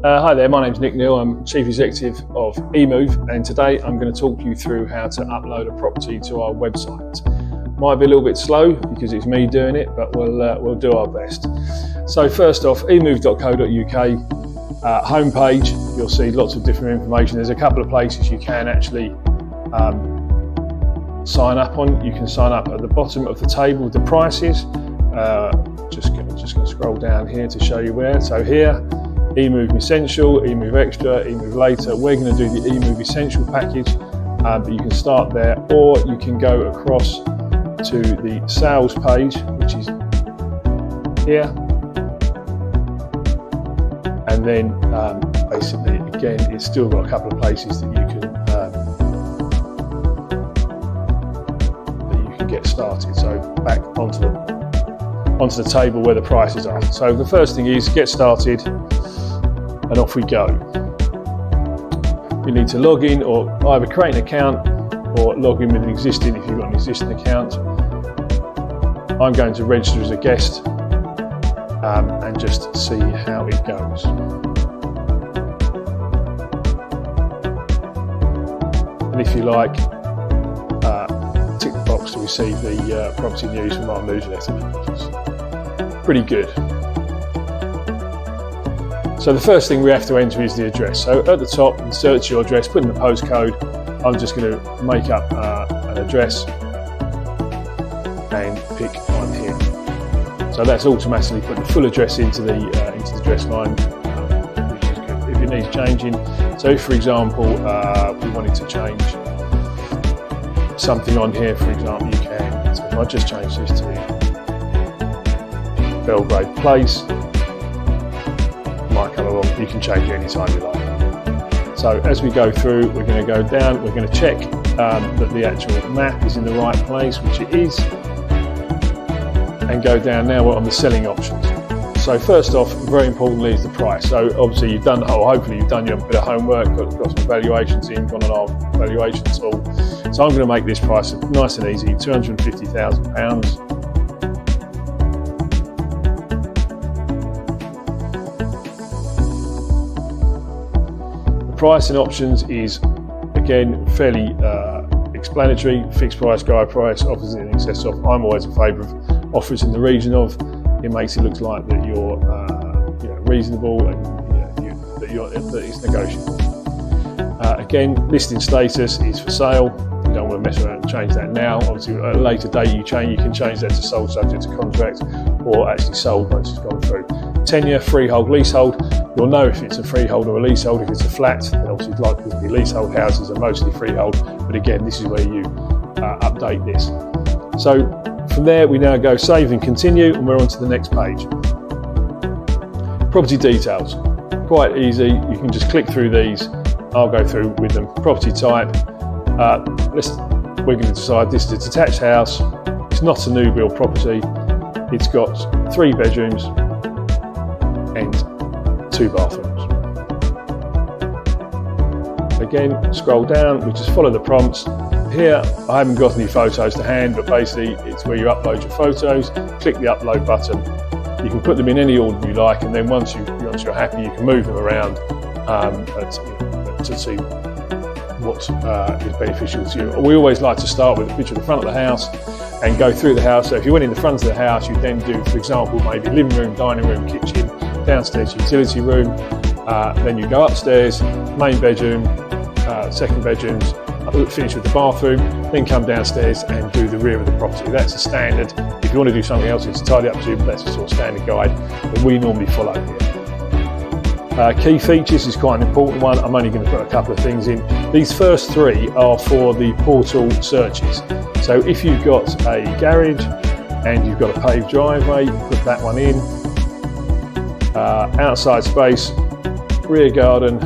Hi there, my name's Nick Neal. I'm Chief Executive of Emoov, and today I'm going to talk you through how to upload a property to our website. Might be a little bit slow because it's me doing it, but we'll do our best. So first off, emoov.co.uk homepage. You'll see lots of different information. There's a couple of places you can actually sign up on. You can sign up at the bottom of the table with the prices. Just going to scroll down here to show you where. So here, Emoov Essential, Emoov Extra, Emoov Later. We're going to do the Emoov Essential package, but you can start there, or you can go across to the sales page, which is here, and then basically again it's still got a couple of places that you can get started. So back onto the table where the prices are. So the first thing is get started, and off we go. You need to log in, or either create an account or log in with an existing if you've got an existing account. I'm going to register as a guest and just see how it goes. And if you like, tick the box to receive the property news from our newsletter, which is pretty good. So the first thing we have to enter is the address. So at the top, insert your address, put in the postcode. I'm just going to make up an address and pick one here. So that's automatically put the full address into the address line, which is good if it needs changing. So if, for example, we wanted to change something on here, for example, you can. So if I just change this to Belgrade Place, might come along, you can change it anytime you like. So as we go through, we're going to go down, we're going to check that the actual map is in the right place, which it is, and go down. Now we're on the selling options. So first off, very importantly, is the price. So obviously you've done, or hopefully you've done your bit of homework, got some valuations in, gone on our valuation tool. So I'm going to make this price nice and easy, £250,000. Pricing options is again fairly explanatory. Fixed price, guide price, offers in excess of. I'm always in favour of offers in the region of. It makes it look like that you're reasonable and that it's negotiable. Again, listing status is for sale. You don't want to mess around and change that now. Obviously, at a later date you can change that to sold subject to contract, or actually sold once it's gone through. Tenure, freehold, leasehold. You'll know if it's a freehold or a leasehold. If it's a flat, then obviously it's likely to be leasehold. Houses are mostly freehold, but again, this is where you update this. So from there, we now go save and continue, and we're on to the next page. Property details, quite easy. You can just click through these. I'll go through with them. Property type, we're going to decide this is a detached house. It's not a new build property. It's got 3 bedrooms and 2 bathrooms. Again, scroll down, we just follow the prompts. Here, I haven't got any photos to hand, but basically it's where you upload your photos. Click the upload button. You can put them in any order you like, and then once you're happy, you can move them around to see what is beneficial to you. We always like to start with a picture of the front of the house and go through the house. So if you went in the front of the house, you then do, for example, maybe living room, dining room, kitchen, downstairs utility room, then you go upstairs, main bedroom, second bedrooms, finish with the bathroom, then come downstairs and do the rear of the property. That's a standard. If you want to do something else, it's entirely up to you, but that's a sort of standard guide that we normally follow here. Key features is quite an important one. I'm only going to put a couple of things in. These first 3 are for the portal searches. So if you've got a garage and you've got a paved driveway, you put that one in. Outside space, rear garden,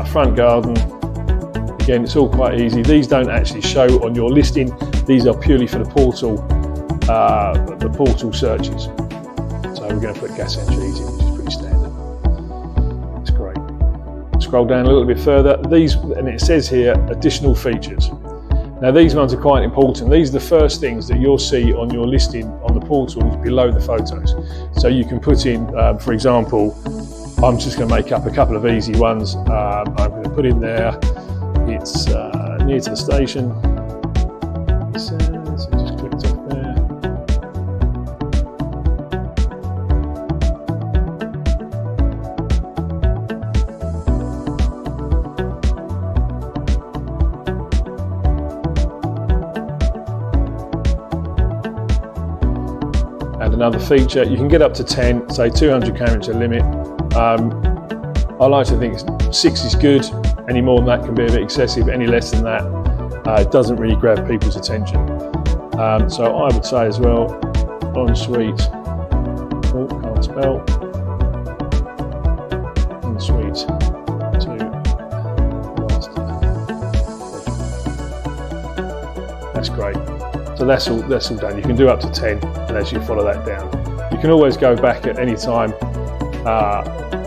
front garden. Again, it's all quite easy. These don't actually show on your listing. These are purely for the portal searches. So we're going to put gas entries in, which is pretty standard. It's great. Scroll down a little bit further. These, and it says here, additional features. Now these ones are quite important. These are the first things that you'll see on your listing on the portals below the photos. So you can put in, for example, I'm just going to make up a couple of easy ones. I'm going to put in there, it's near to the station. So just clicked off there. And another feature, you can get up to 10, say 200 character limit. I like to think 6 is good. Any more than that can be a bit excessive. Any less than that, it doesn't really grab people's attention. So I would say as well, ensuite, oh, can't spell, ensuite to master. That's great. So that's all done. You can do up to 10, and as you follow that down, you can always go back at any time.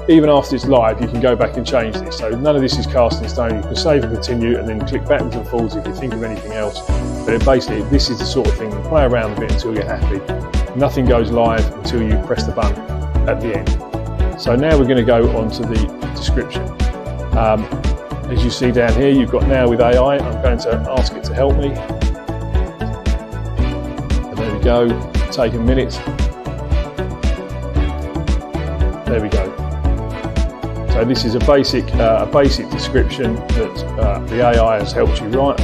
Even after it's live, you can go back and change this. So none of this is cast in stone. You can save and continue, and then click backwards and forwards if you think of anything else. But basically, this is the sort of thing, you play around a bit until you're happy. Nothing goes live until you press the button at the end. So now we're going to go on to the description. As you see down here, you've got now with AI, I'm going to ask it to help me. And there we go, take a minute. There we go. So this is a basic description that the AI has helped you write.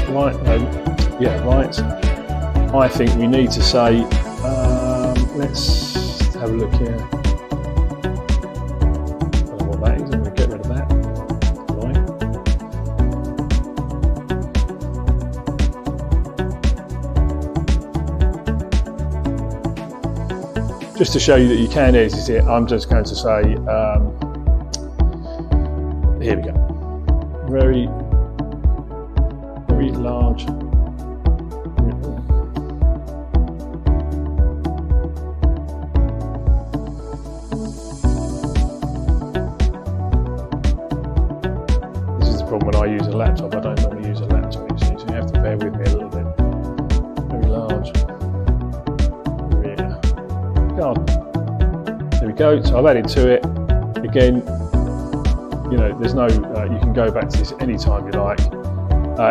I think we need to say, let's have a look here. I don't know what that is, I'm going to get rid of that. Right. Just to show you that you can edit it, I'm just going to say, here we go. Very, very large. This is the problem when I use a laptop. I don't normally use a laptop, you see, so you have to bear with me a little bit. Very large. Yeah. Garden. There we go. So I've added to it. Again, you know, there's no, you can go back to this anytime you like.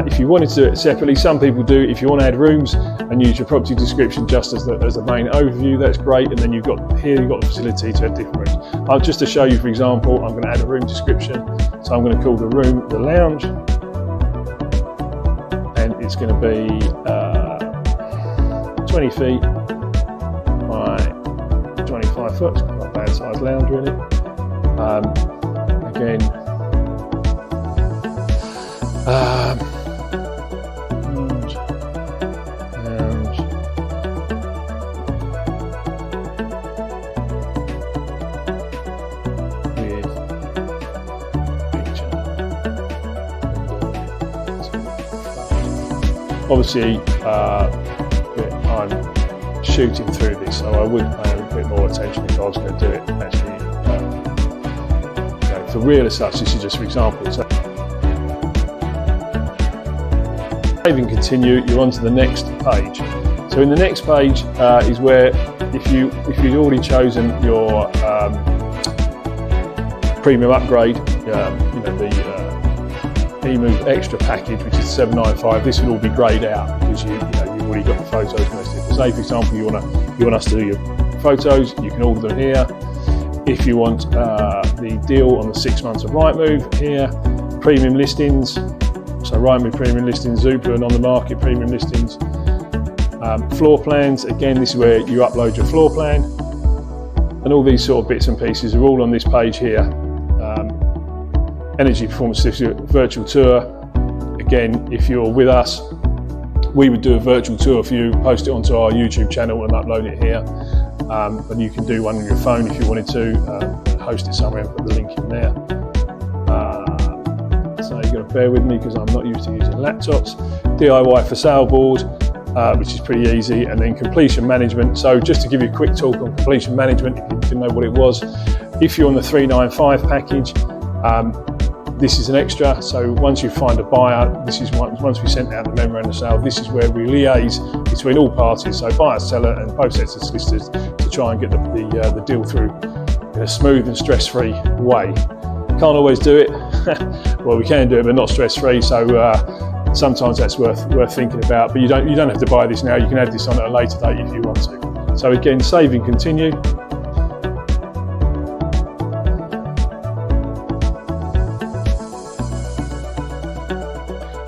If you wanted to do it separately, some people do. If you want to add rooms and use your property description just as the main overview, that's great. And then you've got the facility to add different rooms. Just to show you, for example, I'm going to add a room description. So I'm going to call the room the lounge, and it's going to be 20 feet by 25 foot. Not a bad size lounge, really. Again, lounge with feature. Obviously, I'm shooting through this, so I would pay a bit more attention if I was going to do it actually. For real as such, this is just for example. So, save and continue, you're on to the next page. So in the next page is where, if you'd already chosen your premium upgrade, you know, the Emoov extra package, which is 795, this will all be greyed out because you've already got the photos most of it. Say for example, you want us to do your photos, you can order them here. If you want the deal on the 6 months of Rightmove here, premium listings, so Rightmove premium listings, Zoopla and on the market premium listings, floor plans, again this is where you upload your floor plan, and all these sort of bits and pieces are all on this page here. Energy performance virtual tour, again if you're with us, we would do a virtual tour for you, post it onto our YouTube channel and upload it here. But you can do one on your phone if you wanted to, host it somewhere and put the link in there. So you've got to bear with me because I'm not used to using laptops. DIY for sale board, which is pretty easy, and then completion management. So just to give you a quick talk on completion management, if you didn't know what it was, if you're on the 395 package, this is an extra. So once you find a buyer, this is once we sent out the memorandum of sale, this is where we liaise between all parties, so buyer, seller and both sets of solicitors, to try and get the deal through in a smooth and stress-free way. Can't always do it. Well, we can do it, but not stress-free. So sometimes that's worth thinking about. But you don't have to buy this now. You can add this on at a later date if you want to. So again, save and continue.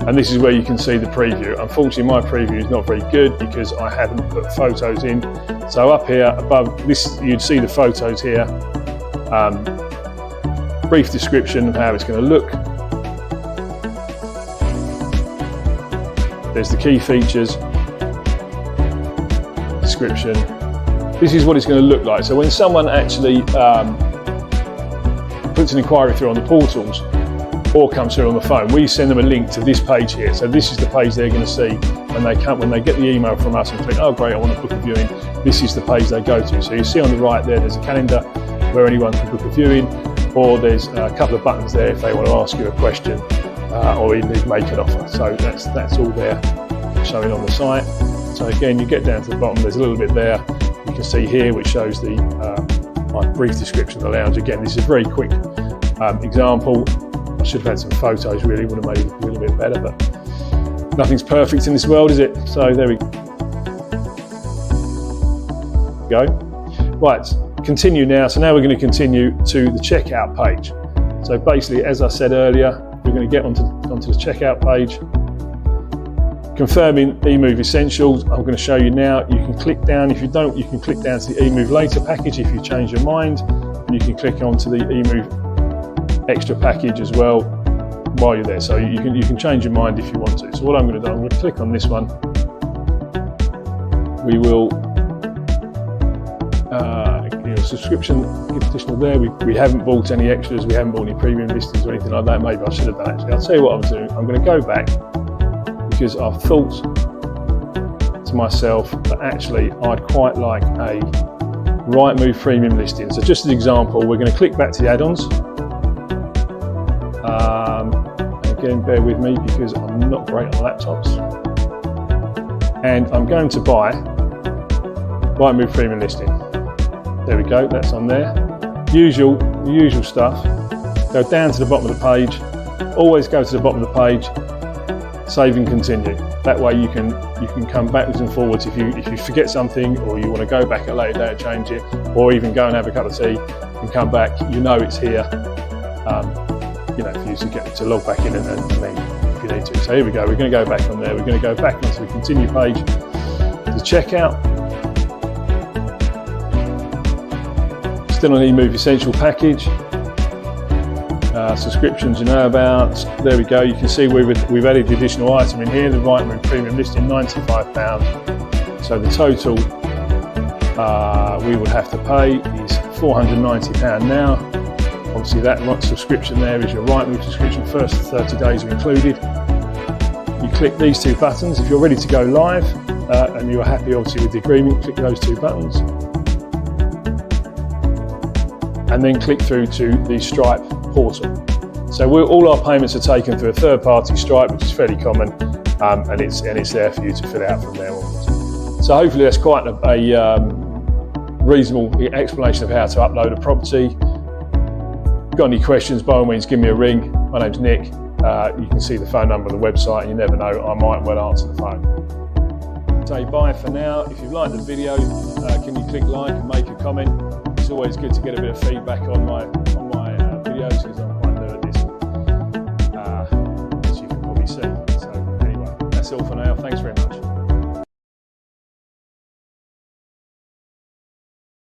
And this is where you can see the preview. Unfortunately, my preview is not very good because I haven't put photos in. So up here above this, you'd see the photos here. Brief description of how it's going to look. There's the key features, description. This is what it's going to look like. So when someone actually puts an inquiry through on the portals, or comes through on the phone, we send them a link to this page here. So this is the page they're going to see when they get the email from us and click, oh great, I want to book a viewing. This is the page they go to. So you see on the right there's a calendar where anyone can book a viewing, or there's a couple of buttons there if they want to ask you a question or even make an offer. So that's all there showing on the site. So again, you get down to the bottom, there's a little bit there. You can see here which shows the my brief description of the lounge. Again, this is a very quick example. I should have had some photos, really would have made it look a little bit better, but nothing's perfect in this world, is it? So there we go. Right, continue now. So now we're going to continue to the checkout page. So basically, as I said earlier, we're going to get onto the checkout page. Confirming Emoov Essentials, I'm going to show you now. You can click down. If you don't, you can click down to the Emoov Later package if you change your mind. And you can click onto the Emoov Extra package as well while you're there. So you can change your mind if you want to. So what I'm going to do, I'm going to click on this one. We will subscription additional there. We haven't bought any extras. We haven't bought any premium listings or anything like that. Maybe I should have done actually. I'll tell you what I'm doing. I'm going to go back because I've thought to myself that actually I'd quite like a Rightmove premium listing. So just as an example, we're going to click back to the add-ons. Again, bear with me because I'm not great on laptops. And I'm going to buy Rightmove premium listing. There we go, that's on there. The usual stuff. Go down to the bottom of the page. Always go to the bottom of the page. Save and continue. That way you can come backwards and forwards if you forget something, or you want to go back at a later date and change it, or even go and have a cup of tea and come back. You know it's here. For you to log back in and then if you need to. So here we go, we're going to go back on there. We're going to go back onto the continue page, the checkout. Still on Emoov Essential package. Subscriptions you know about. There we go, you can see we've added the additional item in here, the Rightmove premium listing, £95. So the total we would have to pay is £490 now. Obviously that subscription there is your Rightmove subscription. First 30 days are included. You click these two buttons. If you're ready to go live and you're happy obviously with the agreement, click those two buttons. And then click through to the Stripe portal. So all our payments are taken through a third-party Stripe, which is fairly common, and it's there for you to fill out from there onwards. So hopefully that's quite a reasonable explanation of how to upload a property. Got any questions, by all means give me a ring. My name's Nick. You can see the phone number on the website, and you never know, I might well answer the phone. Say bye for now. If you've liked the video, can you click like and make a comment? It's always good to get a bit of feedback on my